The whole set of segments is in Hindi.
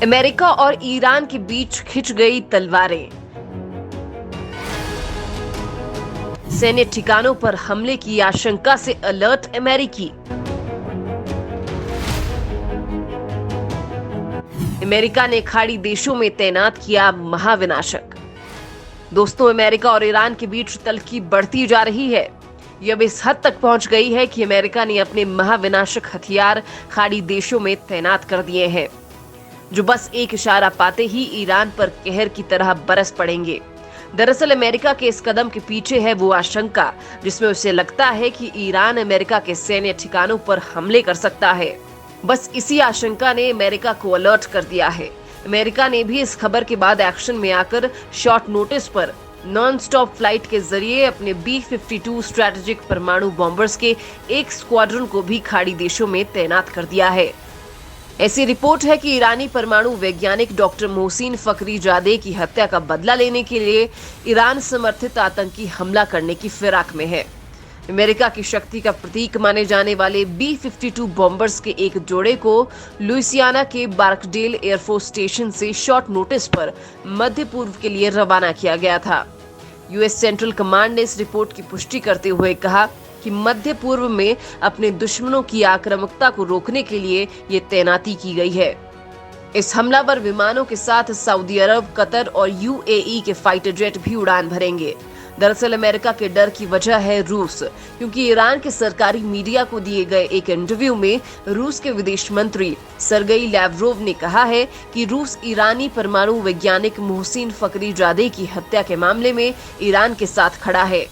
अमेरिका और ईरान के बीच खिंच गई तलवारें। सैन्य ठिकानों पर हमले की आशंका से अलर्ट अमेरिकी। अमेरिका ने खाड़ी देशों में तैनात किया महाविनाशक। दोस्तों, अमेरिका और ईरान के बीच तल्खी बढ़ती जा रही है। यह अब इस हद तक पहुंच गई है कि अमेरिका ने अपने महाविनाशक हथियार खाड़ी देशों में तैनात कर दिए हैं, जो बस एक इशारा पाते ही ईरान पर कहर की तरह बरस पड़ेंगे। दरअसल अमेरिका के इस कदम के पीछे है वो आशंका जिसमें उसे लगता है कि ईरान अमेरिका के सैन्य ठिकानों पर हमले कर सकता है। बस इसी आशंका ने अमेरिका को अलर्ट कर दिया है। अमेरिका ने भी इस खबर के बाद एक्शन में आकर शॉर्ट नोटिस पर नॉन स्टॉप फ्लाइट के जरिए अपने B-52 स्ट्रेटेजिक परमाणु बॉम्बर्स के एक स्क्वाड्रन को भी खाड़ी देशों में तैनात कर दिया है। ऐसी रिपोर्ट है कि ईरानी परमाणु वैज्ञानिक डॉक्टर मोहसिन फखरीजादे की हत्या का बदला लेने के लिए ईरान समर्थित आतंकी हमला करने की फिराक में है। अमेरिका की शक्ति का प्रतीक माने जाने वाले B-52 बॉम्बर्स के एक जोड़े को लुइसियाना के बार्कडेल एयरफोर्स स्टेशन से शॉर्ट नोटिस पर मध्य पूर्व के लिए रवाना किया गया था। यूएस सेंट्रल कमांड ने इस रिपोर्ट की पुष्टि करते हुए कहा कि मध्य पूर्व में अपने दुश्मनों की आक्रामकता को रोकने के लिए ये तैनाती की गई है। इस हमलावर विमानों के साथ सऊदी अरब, कतर और UAE के फाइटर जेट भी उड़ान भरेंगे। दरअसल अमेरिका के डर की वजह है रूस, क्योंकि ईरान के सरकारी मीडिया को दिए गए एक इंटरव्यू में रूस के विदेश मंत्री सरगेई लैवरोव ने कहा है कि रूस ईरानी परमाणु वैज्ञानिक मोहसिन फखरीजादे की हत्या के मामले में ईरान के साथ खड़ा है।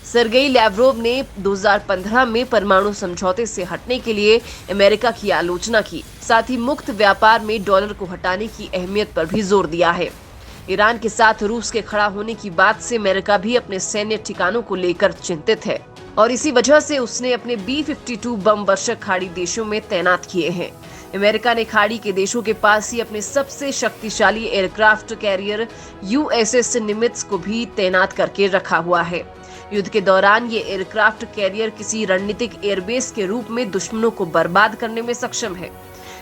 सरगेई लैवरोव ने 2015 में परमाणु समझौते से हटने के लिए अमेरिका की आलोचना की। साथ ही मुक्त व्यापार में डॉलर को हटाने की अहमियत पर भी जोर दिया है। ईरान के साथ रूस के खड़ा होने की बात से अमेरिका भी अपने सैन्य ठिकानों को लेकर चिंतित है और इसी वजह से उसने अपने B-52 बम वर्षक खाड़ी देशों में तैनात किए हैं। अमेरिका ने खाड़ी के देशों के पास ही अपने सबसे शक्तिशाली एयरक्राफ्ट कैरियर USS निमित्ज को भी तैनात करके रखा हुआ है। युद्ध के दौरान ये एयरक्राफ्ट कैरियर किसी रणनीतिक एयरबेस के रूप में दुश्मनों को बर्बाद करने में सक्षम है।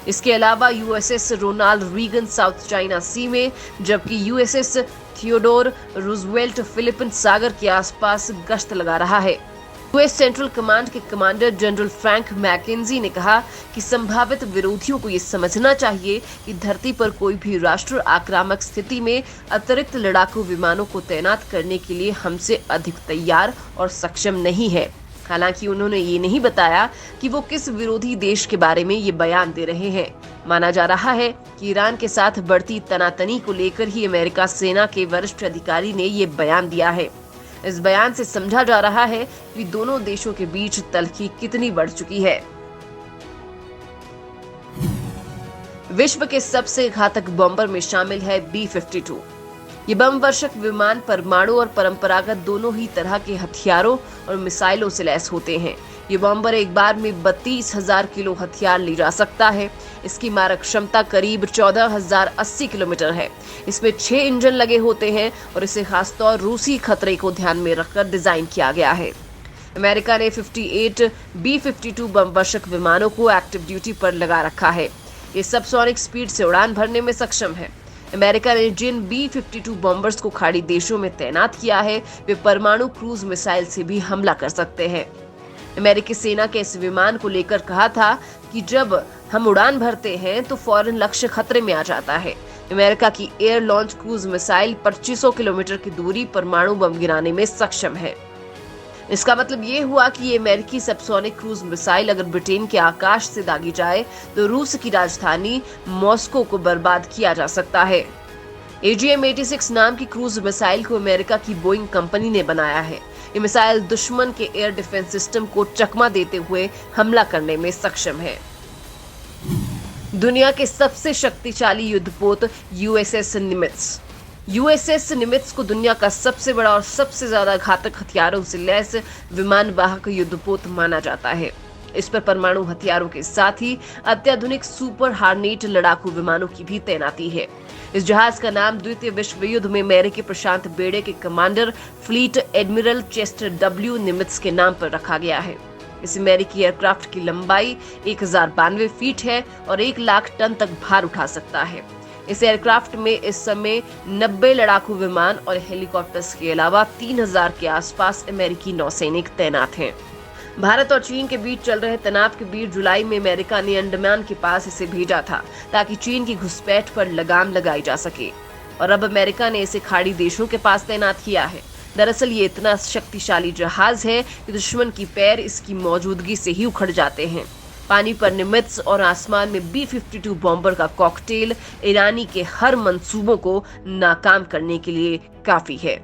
इसके अलावा USS Ronald Reagan South China Sea में, जबकि USS थियोडोर रूजवेल्ट फिलिपिन सागर के आसपास गश्त लगा रहा है। यूएस सेंट्रल कमांड के कमांडर जनरल फ्रैंक मैकेंजी ने कहा कि संभावित विरोधियों को ये समझना चाहिए कि धरती पर कोई भी राष्ट्र आक्रामक स्थिति में अतिरिक्त लड़ाकू विमानों को तैनात करने के लिए हमसे अधिक तैयार और सक्षम नहीं है। हालांकि उन्होंने ये नहीं बताया कि वो किस विरोधी देश के बारे में ये बयान दे रहे हैं। माना जा रहा है कि ईरान के साथ बढ़ती तनातनी को लेकर ही अमेरिका सेना के वरिष्ठ अधिकारी ने ये बयान दिया है। इस बयान से समझा जा रहा है कि दोनों देशों के बीच तल्खी कितनी बढ़ चुकी है। विश्व के सबसे घातक बॉम्बर में शामिल है B-52। ये बम वर्षक विमान परमाणु और परंपरागत दोनों ही तरह के हथियारों और मिसाइलों से लैस होते हैं। ये बॉम्बर एक बार में 32,000 किलो हथियार ले जा सकता है। इसकी मारक क्षमता करीब 14,080 किलोमीटर है। इसमें 6 इंजन लगे होते हैं और इसे खासतौर रूसी खतरे को ध्यान में रखकर डिजाइन किया गया है। अमेरिका ने 58 B-52 बम वर्षक विमानों को एक्टिव ड्यूटी पर लगा रखा है। ये सबसोनिक स्पीड से उड़ान भरने में सक्षम है। अमेरिका ने जिन B-52 बॉम्बर्स को खाड़ी देशों में तैनात किया है, वे परमाणु क्रूज मिसाइल से भी हमला कर सकते हैं। अमेरिकी सेना के इस विमान को लेकर कहा था कि जब हम उड़ान भरते हैं तो फौरन लक्ष्य खतरे में आ जाता है। अमेरिका की air launch cruise missile 2500 kilometre की दूरी परमाणु बम गिराने में सक्षम है। इसका मतलब ये हुआ कि ये अमेरिकी सबसोनिक क्रूज मिसाइल अगर ब्रिटेन के आकाश से दागी जाए तो रूस की राजधानी मॉस्को को बर्बाद किया जा सकता है। AGM-86 नाम की क्रूज मिसाइल को अमेरिका की बोइंग कंपनी ने बनाया है। ये मिसाइल दुश्मन के एयर डिफेंस सिस्टम को चकमा देते हुए हमला करने में सक्षम है। दुनिया के सबसे शक्तिशाली युद्धपोत USS निमित्ज को दुनिया का सबसे बड़ा और सबसे ज्यादा घातक हथियारों से लैस विमान वाहक युद्धपोत माना जाता है। इस पर परमाणु हथियारों के साथ ही अत्याधुनिक सुपर हार्नेट लड़ाकू विमानों की भी तैनाती है। इस जहाज का नाम द्वितीय विश्व युद्ध में अमेरिकी प्रशांत बेड़े के commander fleet admiral Chester W निमित्ज के नाम पर रखा गया है। इस अमेरिकी एयरक्राफ्ट की लंबाई 1092 फीट है और 1 लाख टन तक भार उठा सकता है। इस एयरक्राफ्ट में इस समय 90 लड़ाकू विमान और हेलीकॉप्टर्स के अलावा 3000 के आसपास अमेरिकी नौसैनिक तैनात हैं। भारत और चीन के बीच चल रहे तनाव के बीच जुलाई में अमेरिका ने अंडमान के पास इसे भेजा था ताकि चीन की घुसपैठ पर लगाम लगाई जा सके, और अब अमेरिका ने इसे खाड़ी देशों के पास तैनात किया है। दरअसल ये इतना शक्तिशाली जहाज है कि दुश्मन की पैर इसकी मौजूदगी से ही उखड़ जाते हैं। पानी पर निमित्स और आसमान में B-52 बॉम्बर का कॉकटेल ईरानी के हर मंसूबों को नाकाम करने के लिए काफी है।